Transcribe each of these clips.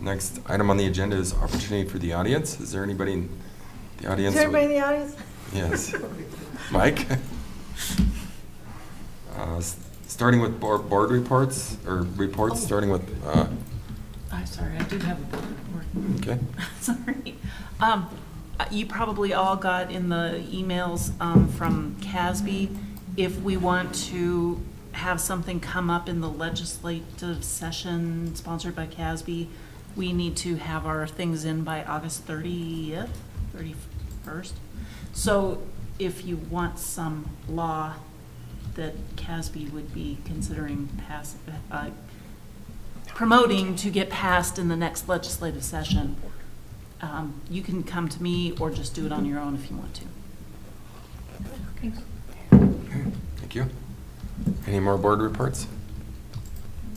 Next item on the agenda is opportunity for the audience. Is there anybody in the audience? Is there anybody in the audience? Yes. Mike? Starting with board reports, or reports, starting with... I'm sorry, I do have a board report. Okay. Sorry. You probably all got in the emails from CASB. If we want to have something come up in the legislative session sponsored by CASB, we need to have our things in by August 30th, 31st. So if you want some law that CASB would be considering promoting to get passed in the next legislative session, you can come to me or just do it on your own if you want to. Okay. Thank you. Any more board reports?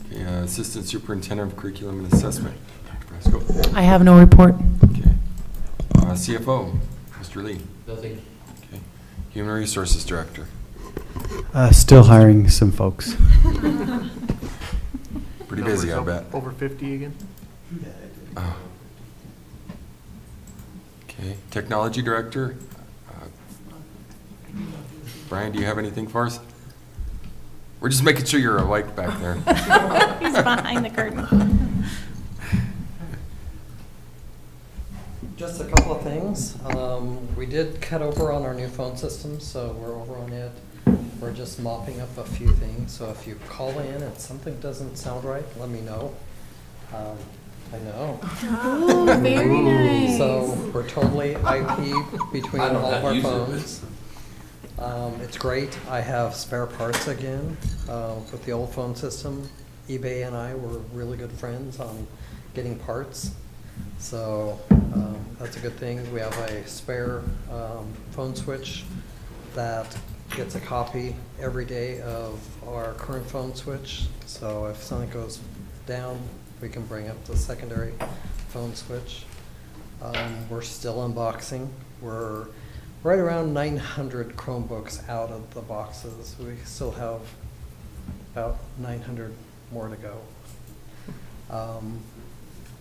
Okay, Assistant Superintendent of Curriculum and Assessment, Dr. Brasco. I have no report. Okay. CFO, Mr. Lee. Nothing. Okay. Human Resources Director. Still hiring some folks. Pretty busy, I bet. Over 50 again? Oh. Okay. Technology Director. Brian, do you have anything for us? We're just making sure you're awake back there. He's behind the curtain. Just a couple of things. We did cut over on our new phone system, so we're over on it. We're just mopping up a few things. So if you call in and something doesn't sound right, let me know. I know. Oh, very nice. So we're totally IP between all of our phones. It's great. I have spare parts again with the old phone system. eBay and I were really good friends on getting parts. So that's a good thing. We have a spare phone switch that gets a copy every day of our current phone switch. So if something goes down, we can bring up the secondary phone switch. We're still unboxing. We're right around 900 Chromebooks out of the boxes. We still have about 900 more to go.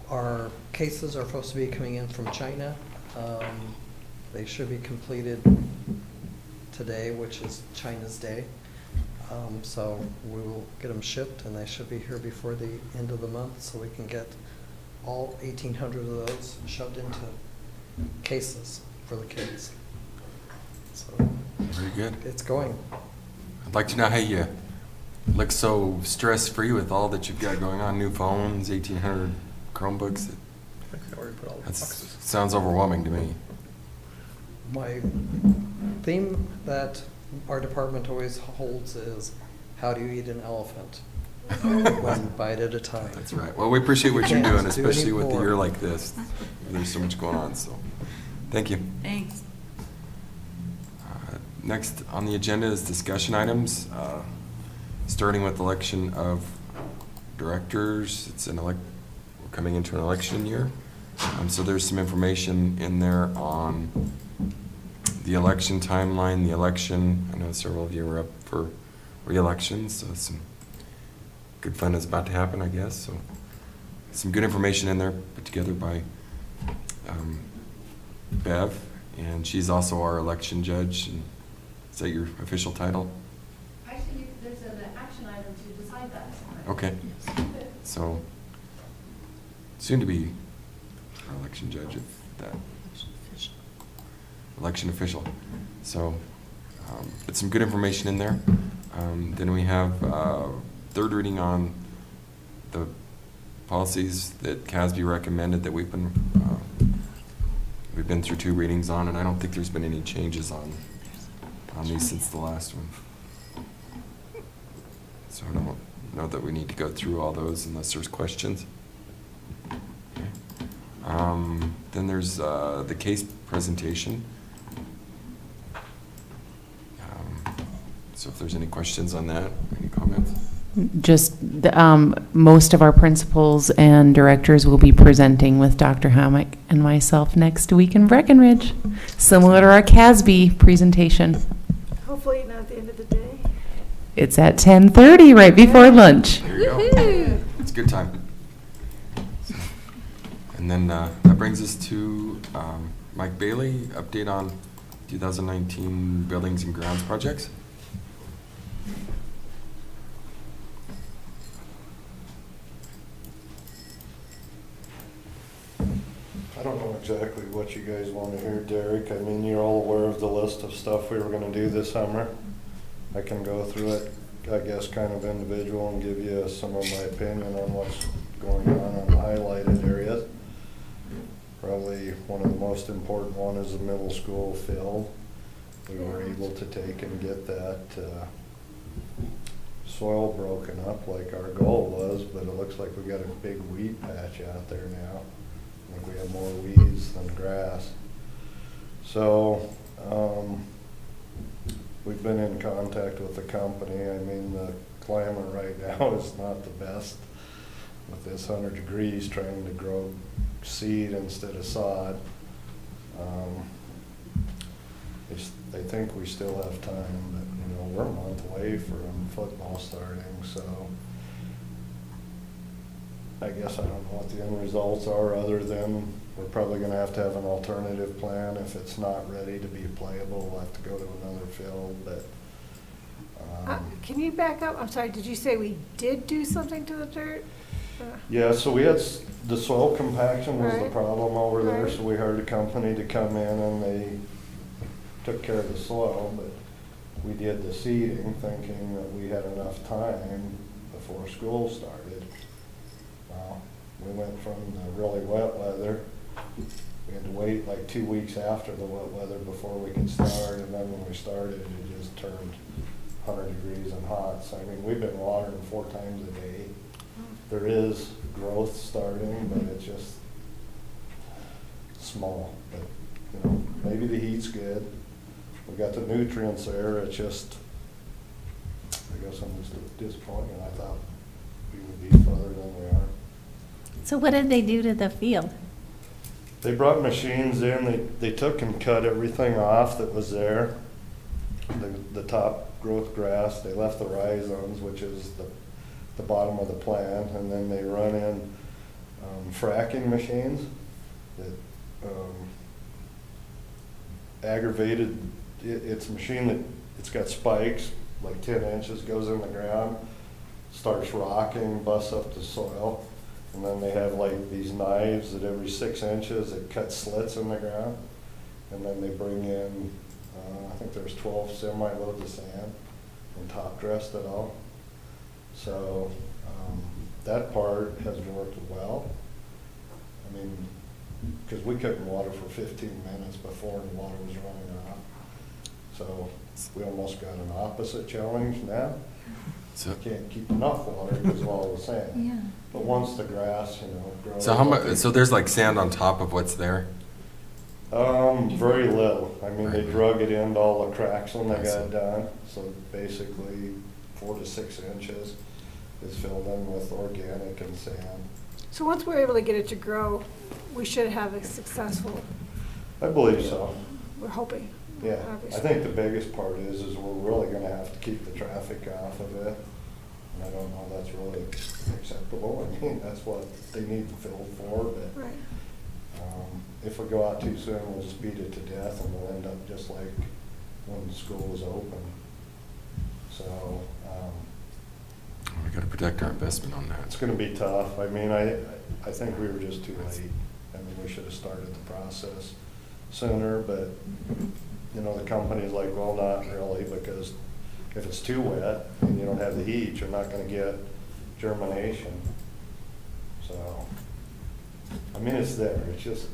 Our cases are supposed to be coming in from China. They should be completed today, which is China's Day. So we will get them shipped, and they should be here before the end of the month, so we can get all 1,800 of those shoved into cases for the kids. So Very good. it's going. I'd like to know how you look so stress-free with all that you've got going on. New phones, 1,800 Chromebooks. That sounds overwhelming to me. My theme that our department always holds is, how do you eat an elephant? One bite at a time. That's right. Well, we appreciate what you're Can't doing, do especially with a anymore. year like this. There's so much going on, so thank you. Thanks. Next on the agenda is discussion items, starting with election of directors. We're coming into an election year. So there's some information in there on the election timeline, the election. I know several of you are up for re-election, so some good fun is about to happen, I guess. So some good information in there put together by Bev, and she's also our election judge. And is that your official title? Actually, there's an action item to decide that. Okay. So soon to be our election judge of that. Election official. So, but some good information in there. Then we have third reading on the policies that CASB recommended that we've been through 2 readings on, and I don't think there's been any changes on these since the last one. So I don't know that we need to go through all those unless there's questions. Okay. Then there's the case presentation. So if there's any questions on that, any comments? Just most of our principals and directors will be presenting with Dr. Hammock and myself next week in Breckenridge, similar to our CASB presentation. Hopefully not at the end of the day. It's at 10:30, right before lunch. There you go. It's a good time. And then that brings us to Mike Bailey, update on 2019 buildings and grounds projects. I don't know exactly what you guys want to hear, Derek. I mean, you're all aware of the list of stuff we were going to do this summer. I can go through it, I guess, kind of individual and give you some of my opinion on what's going on the highlighted areas. Probably one of the most important one is the middle school field. We were able to take and get that soil broken up like our goal was, but it looks like we got a big weed patch out there now. I think we have more weeds than grass. So we've been in contact with the company. I mean, the climate right now is not the best with this 100 degrees trying to grow seed instead of sod. They think we still have time, but you know, we're a month away from football starting, so I guess I don't know what the end results are, other than we're probably going to have an alternative plan. If it's not ready to be playable, we'll have to go to another field. But can you back up? I'm sorry, did you say we did do something to the dirt? yeah, so we had the soil compaction was the Right. problem over there, Right. so we hired a company to come in and they took care of the soil, but we did the seeding thinking that we had enough time before school started. Well, we went from the really wet weather, we had to wait like 2 weeks after the wet weather before we could start, and then when we started, it just turned 100 degrees and hot. So I mean, we've been watering 4 times a day. There is growth starting, but it's just small. But you know, maybe the heat's good. We got the nutrients there. It's just, I guess I'm just disappointed. I thought we would be further than we are. So what did they do to the field? They brought machines in. They took and cut everything off that was there. The top growth grass. They left the rhizomes, which is the bottom of the plant, and then they run in fracking machines that aggravated. It's a machine that it's got spikes, like 10 inches, goes in the ground, starts rocking, busts up the soil, and then they have like these knives that every 6 inches it cuts slits in the ground, and then they bring in, I think there's 12 semi-loads of sand and top dressed it all. So that part has worked well. I mean, because we couldn't water for 15 minutes before the water was running off. So we almost got an opposite challenge now. So, Can't keep enough water because of all the sand. Yeah. But once the grass, you know, grows. so how much? So there's like sand on top of what's there. Very little. I mean, they Right. drug it into all the cracks when they I got see. it done. So basically 4 to 6 inches is filled in with organic and sand. So once we're able to get it to grow, we should have a successful, I believe so. we're hoping. Yeah, I obviously. think the biggest part is we're really gonna have to keep the traffic off of it. And I don't know if that's really acceptable. I mean, that's what they need the field for, but Right. if we go out too soon, we'll just beat it to death and we'll end up just like when the school was open. So, We got to protect our investment on it's that. gonna be tough. I mean, I think we were just too late. I mean, we should have started the process sooner, but, you know, the company's like, well, not really, because if it's too wet and you don't have the heat, you're not gonna get germination. So, I mean, it's there. It's just,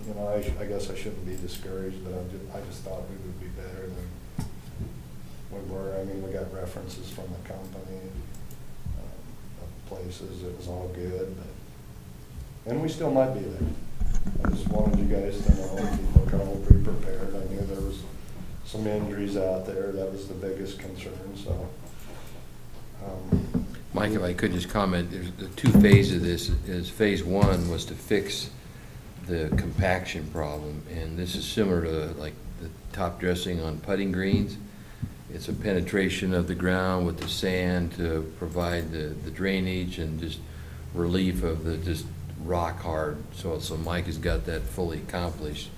you know, I guess I shouldn't be discouraged, but I just thought we would be better than we were. I mean, we got references from the company, of places. It was all good, but, and we still might be there. I just wanted you guys to know, people kind of be prepared. I knew there was some injuries out there. That was the biggest concern, so. Mike, if I could just comment, there's the 2 phases of this. Is phase 1 was to fix the compaction problem, and this is similar to like the top dressing on putting greens. It's a penetration of the ground with the sand to provide the drainage and just relief of the just rock hard. So Mike has got that fully accomplished.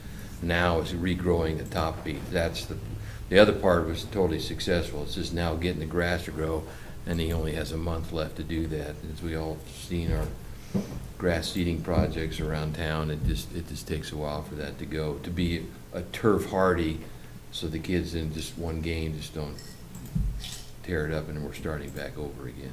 Now is regrowing the top beat. That's the other part was totally successful. It's just now getting the grass to grow, and he only has a month left to do that. As we all have seen our grass seeding projects around town, it just takes a while for that to go, to be a turf hardy, so the kids in just one game just don't tear it up and we're starting back over again.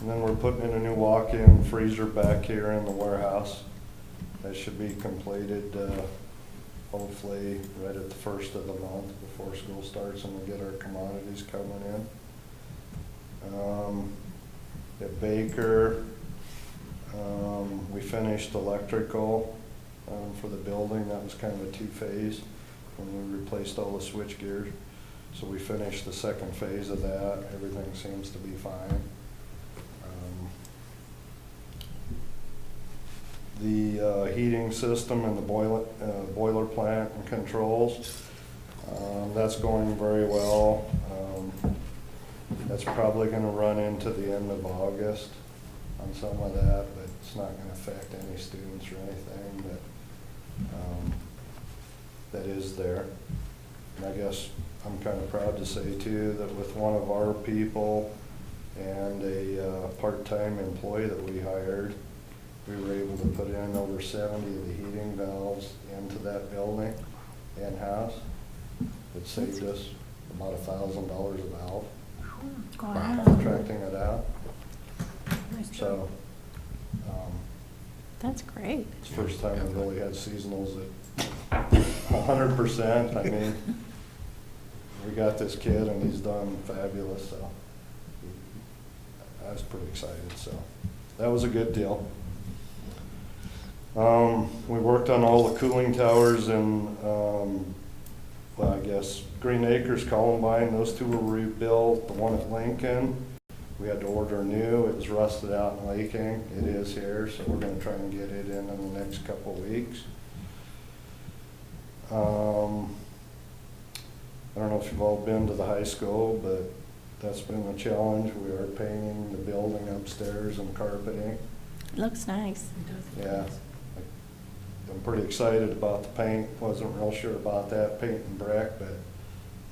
And then we're putting in a new walk-in freezer back here in the warehouse. That should be completed, hopefully right at the first of the month before school starts, and we get our commodities coming in. At Baker, we finished electrical for the building. That was kind of a two-phase when we replaced all the switch gears. So we finished the second phase of that. Everything seems to be fine. The heating system and the boiler plant and controls, that's going very well. That's probably going to run into the end of August on some of that, but it's not going to affect any students or anything that is there. And I guess I'm kind of proud to say too that with one of our people and a part-time employee that we hired, we were able to put in over 70 of the heating valves into that building in-house. It saved us about $1,000 a valve by contracting it out. So That's great. it's the first time we really had seasonals at 100%. I mean, we got this kid and he's done fabulous, so I was pretty excited. So that was a good deal. We worked on all the cooling towers in, well, I guess, Green Acres, Columbine. Those two were rebuilt. The one at Lincoln, we had to order new. It was rusted out and leaking. It is here, so we're going to try and get it in the next couple of weeks. I don't know if you've all been to the high school, but that's been a challenge. We are painting the building upstairs and carpeting. It looks nice. Yeah. I'm pretty excited about the paint. Wasn't real sure about that, paint and brick, but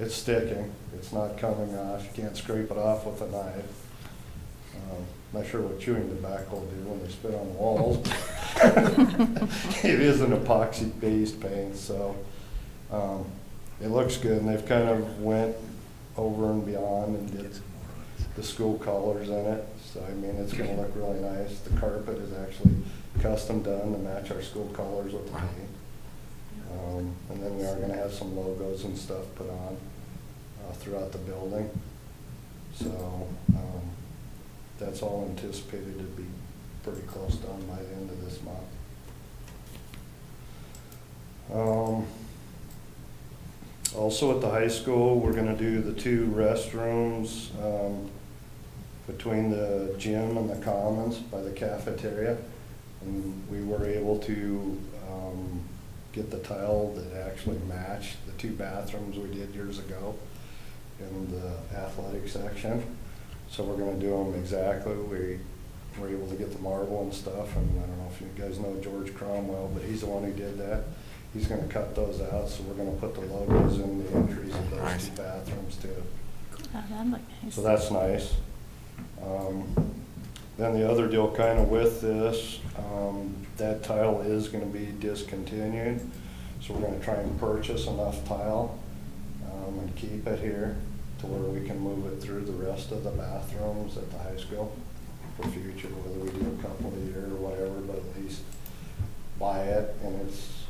it's sticking. It's not coming off. You can't scrape it off with a knife. Not sure what chewing tobacco will do when they spit on the walls. It is an epoxy-based paint, so it looks good. And they've kind of went over and beyond and did the school colors in it. So, I mean, it's going to look really nice. The carpet is actually custom done to match our school colors with the paint. And then we are going to have some logos and stuff put on throughout the building. So that's all anticipated to be pretty close done by the end of this month. Also at the high school, we're going to do the 2 restrooms between the gym and the commons by the cafeteria. And we were able to get the tile that actually matched the 2 bathrooms we did years ago in the athletic section. So we're going to do them exactly. We were able to get the marble and stuff, and I don't know if you guys know George Cromwell, but he's the one who did that. He's going to cut those out, so we're going to put the logos in the entries of those 2 bathrooms too. Oh, that look nice. So that's nice. Then the other deal kind of with this, that tile is going to be discontinued. So we're going to try and purchase enough tile and keep it here to where we can move it through the rest of the bathrooms at the high school for future, whether we do a couple a year or whatever, but at least buy it. And it's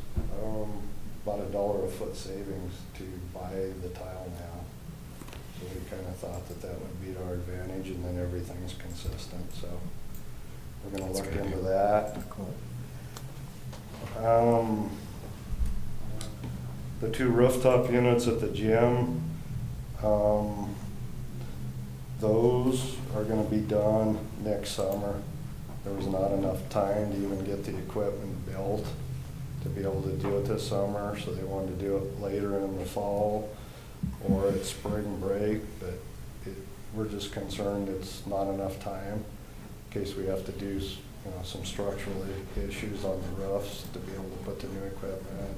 about $1 a foot savings to buy the tile now. So we kind of thought that that would be to our advantage, and then everything's consistent. So we're going to look into that. The 2 rooftop units at the gym, those are going to be done next summer. There was not enough time to even get the equipment built to be able to do it this summer, so they wanted to do it later in the fall or at spring break, but we're just concerned it's not enough time in case we have to do, some structural issues on the roofs to be able to put the new equipment,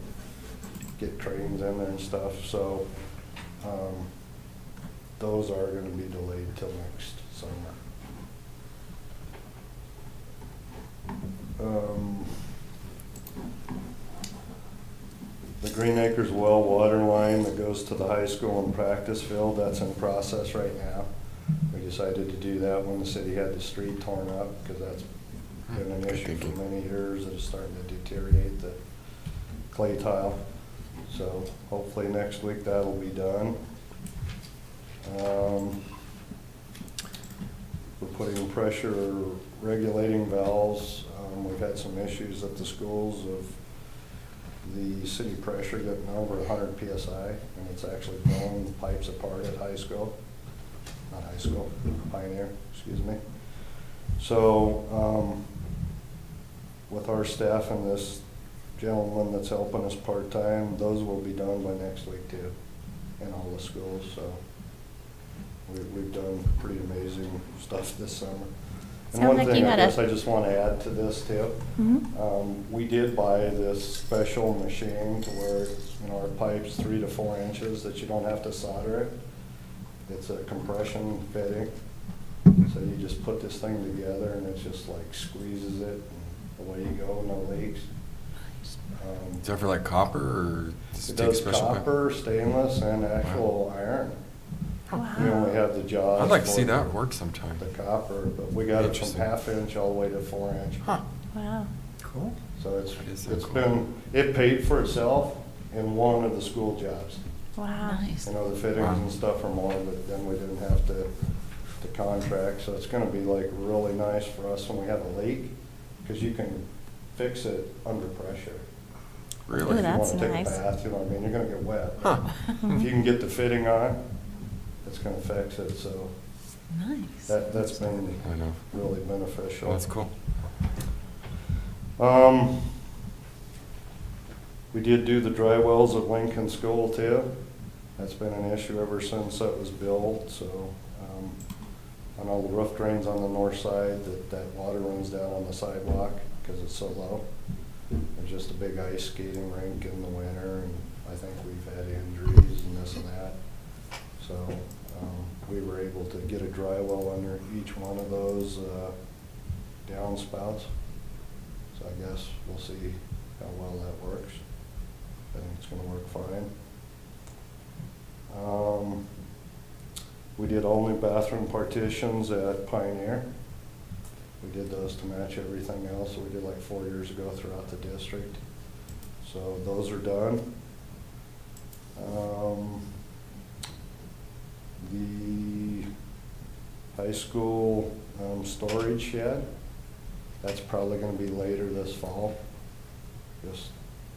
get cranes in there and stuff. So those are going to be delayed till next summer. The Green Acres well water line that goes to the high school and practice field, that's in process right now. We decided to do that when the city had the street torn up, because that's been an issue for many years. It's starting to deteriorate the clay tile. So hopefully next week that'll be done. We're putting pressure regulating valves. We've had some issues at the schools of the city pressure getting over 100 PSI, and it's actually blowing the pipes apart at Pioneer, excuse me. So with our staff and this gentleman that's helping us part-time, those will be done by next week too, in all the schools. So we've done pretty amazing stuff this summer. And Sounds one like thing you I had guess a- I just want to add to this too. We did buy this special machine to where, our pipe's 3 to 4 inches that you don't have to solder it. It's a compression fitting. So you just put this thing together and it just like squeezes it and away you go, no leaks. Is that for like copper or does It it take does special pipe? copper, stainless, and actual iron. We only have the jaws. I'd like to for see the- that work sometime. The copper, but we got it from Interesting. 1/2 inch all the way to 4 inch. Huh. Wow. Cool. So That is so it's cool. it paid for itself in one of the school jobs. Wow. Nice. The fittings and stuff are more, but then we didn't have to contract. So it's gonna be like really nice for us when we have a leak, because you can fix it under pressure. Really? Ooh, that's If you wanna nice. take a bath, you're gonna get wet. Huh. If you can get the fitting on, it's gonna fix it. So Nice. that's been I know. really beneficial. Well, that's cool. We did do the dry wells at Lincoln School too. That's been an issue ever since that was built. So on all the roof drains on the north side, that water runs down on the sidewalk because it's so low. There's just a big ice skating rink in the winter, and I think we've had injuries and this and that. So we were able to get a dry well under each one of those downspouts. So I guess we'll see how well that works. I think it's going to work fine. We did all new bathroom partitions at Pioneer. We did those to match everything else that we did like 4 years ago throughout the district. So those are done. The high school storage shed, that's probably going to be later this fall, just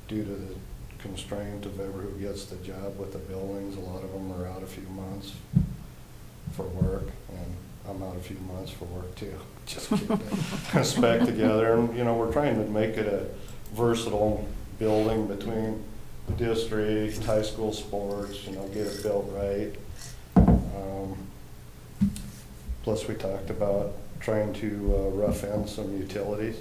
due to the constraint of ever who gets the job with the buildings. A lot of them are out a few months for work, and I'm out a few months for work too. Just keep it spec together, and we're trying to make it a versatile building between district, high school sports, get it built right. Plus we talked about trying to rough in some utilities.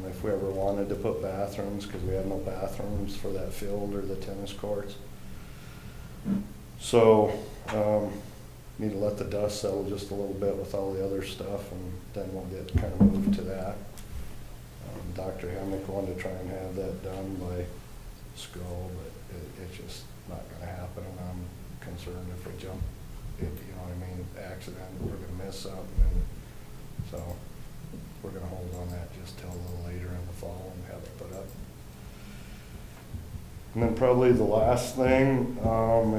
If we ever wanted to put bathrooms, because we have no bathrooms for that field or the tennis courts. So need to let the dust settle just a little bit with all the other stuff, and then we'll get kind of moved to that. Dr. Hemmick wanted to try and have that done by school, but it's just not going to happen, and I'm concerned if we jump, accident, we're going to miss something, and so we're going to hold on that just till a little later in the fall and have it put up. And then probably the last thing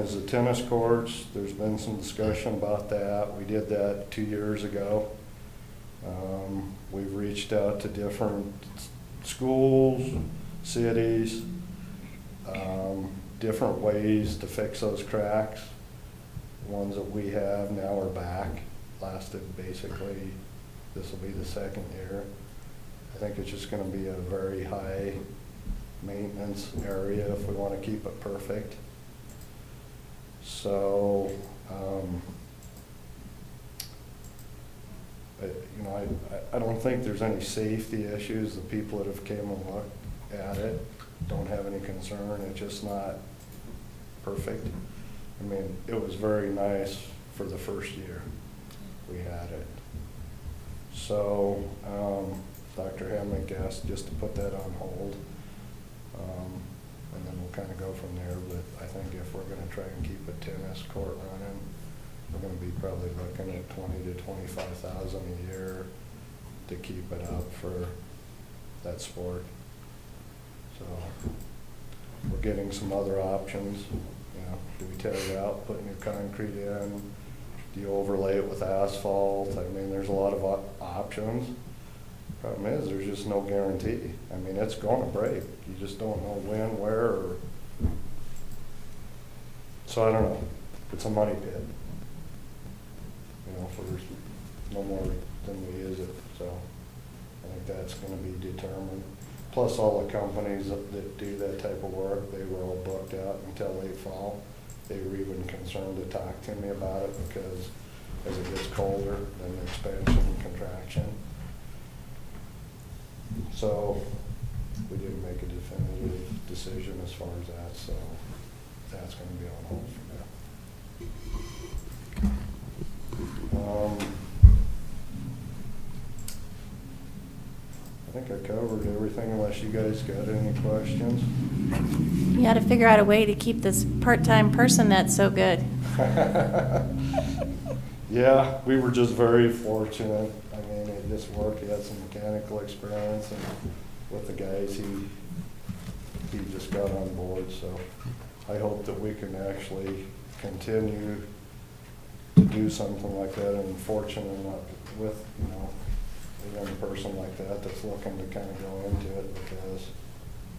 is the tennis courts. There's been some discussion about that. We did that 2 years ago. We've reached out to different schools, cities, different ways to fix those cracks. The ones that we have now are back. Lasted basically, this will be the second year. I think it's just going to be a very high maintenance area if we want to keep it perfect. So I don't think there's any safety issues. The people that have came and looked at it don't have any concern. It's just not perfect. I mean, it was very nice for the first year we had it. So, Dr. Hamnick asked just to put that on hold. And then we'll kind of go from there. But I think if we're going to try and keep a tennis court running, we're going to be probably looking at $20,000 to $25,000 a year to keep it up for that sport. So we're getting some other options. You know, do we tear it out, put new concrete in? Do you overlay it with asphalt? I mean, there's a lot of options. Problem is, there's just no guarantee. I mean, it's going to break. You just don't know when, where, or... So I don't know. It's a money pit. You know, for no more than we use it. So I think that's going to be determined. Plus all the companies that do that type of work, they were all booked out until late fall. They were even concerned to talk to me about it because as it gets colder, then the expansion and contraction. So we didn't make a definitive decision as far as that, so that's going to be on hold for now. I think I covered everything unless you guys got any questions. You got to figure out a way to keep this part-time person that's so good. Yeah, we were just very fortunate. I mean, it just worked. He had some mechanical experience, and with the guys, he just got on board. So I hope that we can actually continue to do something like that. And fortunate enough with, you know, a young person like that that's looking to kind of go into it because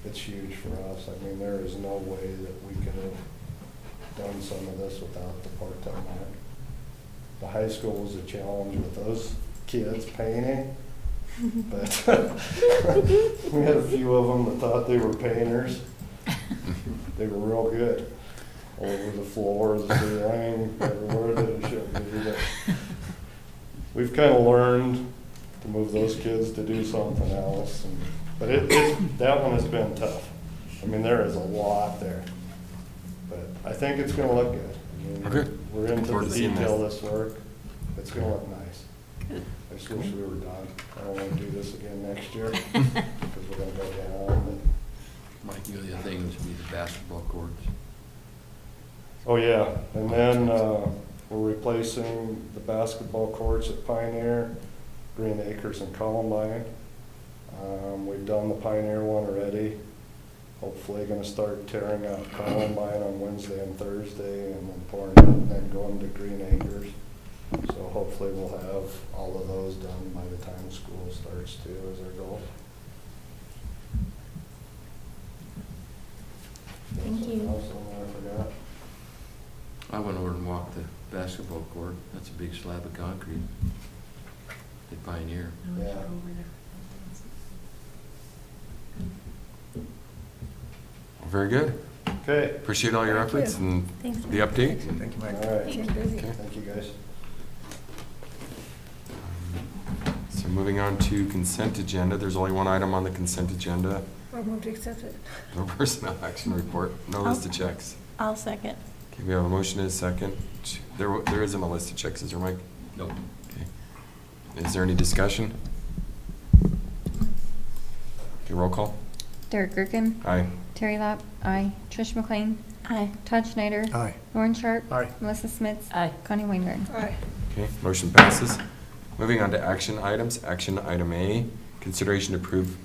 it's huge for us. I mean, there is no way that we could have done some of this without the part-time work. The high school was a challenge with those kids painting, but we had a few of them that thought they were painters. They were real good. All over the floor, the ceiling, everywhere that it should be. But we've kind of learned to move those kids to do something else. But that one has been tough. I mean, there is a lot there. But I think it's going to look good. I mean, we're into the detail of this work. It's going to look nice. Good. I just wish we were done. I don't want to do this again next year because we're going to go down. Mike, the other thing would be the basketball courts. Oh, yeah. And then we're replacing the basketball courts at Pioneer, Green Acres, and Columbine. We've done the Pioneer one already. Hopefully going to start tearing out Columbine on Wednesday and Thursday and then pouring it and then going to Green Acres. So hopefully we'll have all of those done by the time school starts too, is our goal. Thank you. Something else on there I forgot? I went over and walked the basketball court. That's a big slab of concrete. The Pioneer. Yeah. Very good. Okay. Appreciate all your Thank efforts you. and Thanks. the update. Thank you, All Mike. right. Keep busy. Thank you, guys. So moving on to consent agenda, there's only one item on the consent agenda. I'll move to accept it. No personnel action report, no list of checks. I'll second. Okay, we have a motion and a second. There isn't a list of checks, is there, Mike? No. Okay. Is there any discussion? Okay, roll call. Derek Gerken. Aye. Terry Lapp. Aye. Trish McLean. Aye. Todd Schneider. Aye. Lauren Sharp. Aye. Melissa Smits. Aye. Connie Weinberg. Aye. Okay, motion passes. Moving on to action items. Action item A, consideration to approve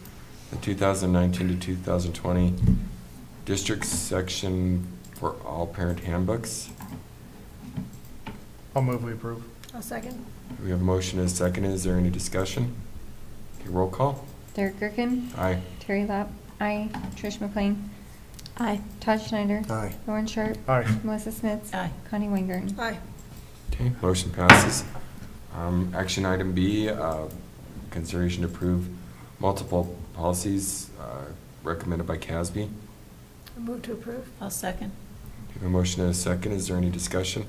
the 2019 to 2020 district section for all parent handbooks. I'll move we approve. I'll second. We have a motion and a second. Is there any discussion? Okay, roll call. Derek Gerken. Aye. Terry Lapp. Aye. Trish McLean. Aye. Todd Schneider. Aye. Lauren Sharp. Aye. Melissa Smits. Aye. Connie Weinberg. Aye. Okay, motion passes. Action item B, consideration to approve multiple policies recommended by CASB. I'll move to approve. I'll second. We have a motion and a second. Is there any discussion?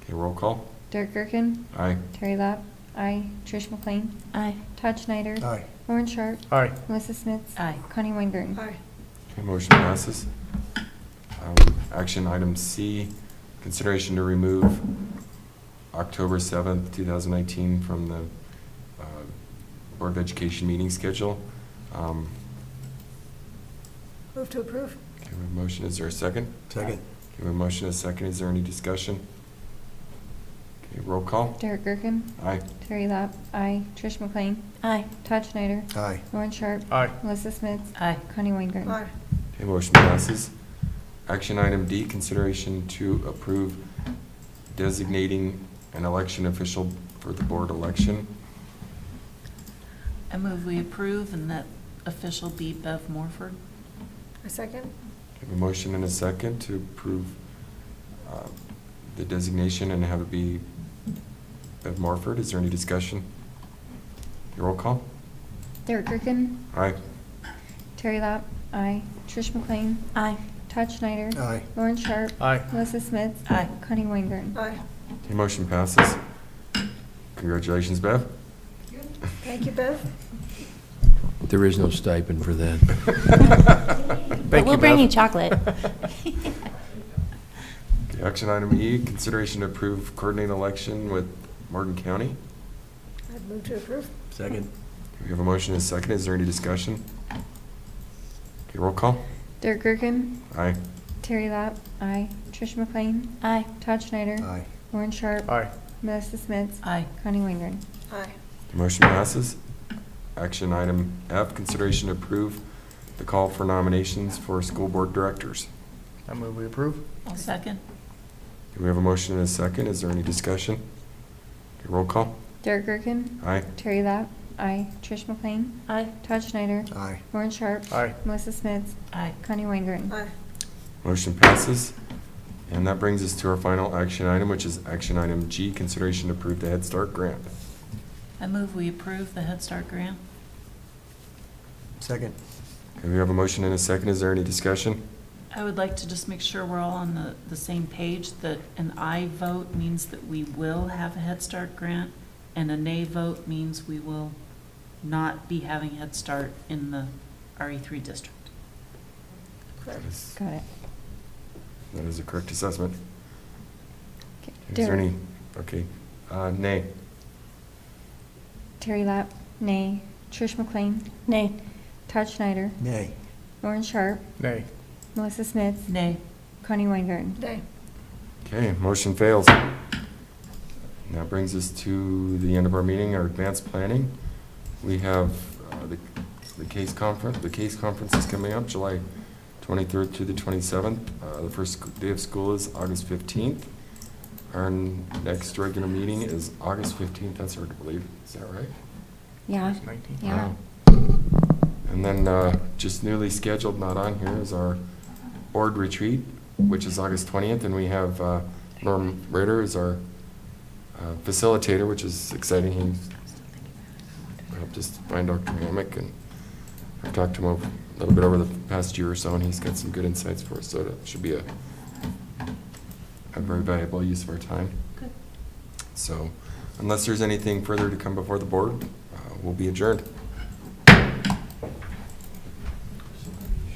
Okay, roll call. Derek Gerken. Aye. Terry Lapp. Aye. Trish McLean. Aye. Todd Schneider. Aye. Lauren Sharp. Aye. Melissa Smith. Aye. Connie Weingarten. Aye. Okay, motion passes. Action item C, consideration to remove October 7th, 2019 from the Board of Education meeting schedule. Move to approve. Okay, we have a motion. Is there a second? Second. Okay, we have a motion and a second. Is there any discussion? Okay, roll call. Derek Gerken. Aye. Terry Lapp. Aye. Trish McLean. Aye. Todd Schneider. Aye. Lauren Sharp. Aye. Melissa Smith. Aye. Connie Weingarten. Aye. Okay, motion passes. Action item D, consideration to approve designating an election official for the board election. I move we approve and that official be Bev Morford. A second? We have a motion and a second to approve the designation and have it be Bev Morford. Is there any discussion? Roll call. Derek Gerken. Aye. Terry Lapp. Aye. Trish McLean. Aye. Todd Schneider. Aye. Lauren Sharp. Aye. Melissa Smith. Aye. Connie Weingarten. Aye. Okay, motion passes. Congratulations, Bev. Thank you, Bev. There is no stipend for that. But we'll bring you chocolate. Okay, action item E, consideration to approve coordinate election with Morgan County. I'd move to approve. Second. We have a motion and a second. Is there any discussion? Okay, roll call. Derek Gerken. Aye. Terry Lapp. Aye. Trish McLean. Aye. Todd Schneider. Aye. Lauren Sharp. Aye. Melissa Smith. Aye. Connie Weingarten. Aye. Motion passes. Action item F, consideration to approve the call for nominations for school board directors. I move we approve. I'll second. Do we have a motion and a second? Is there any discussion? Okay, roll call. Derek Gerken. Aye. Terry Lapp. Aye. Trish McLean. Aye. Todd Schneider. Aye. Lauren Sharp. Aye. Melissa Smith. Aye. Connie Weingarten. Aye. Motion passes. And that brings us to our final action item, which is action item G, consideration to approve the Head Start grant. I move we approve the Head Start grant. Second. Okay, we have a motion and a second. Is there any discussion? I would like to just make sure we're all on the same page, that an aye vote means that we will have a Head Start grant, and a nay vote means we will not be having Head Start in the RE3 district. That is, Got it. that is a correct assessment. Okay. Is there Derek- any, okay, nay. Terry Lapp. Nay. Trish McLean. Nay. Todd Schneider. Nay. Lauren Sharp. Nay. Melissa Smith. Nay. Connie Weingarten. Nay. Okay, motion fails. And that brings us to the end of our meeting, our advanced planning. We have the case conference. The case conference is coming up July 23rd to the 27th. The first day of school is August 15th. Our next regular meeting is August 15th. That's hard to believe. Is that right? Yeah. August 19th. Yeah. Wow. And then just newly scheduled, not on here, is our board retreat, which is August 20th. And we have Norm Rader as our facilitator, which is exciting. He helped us find Dr. Hammock, and I've talked to him a little bit over the past year or so, and he's got some good insights for us. So that should be a very valuable use of our time. Good. So unless there's anything further to come before the board, we'll be adjourned.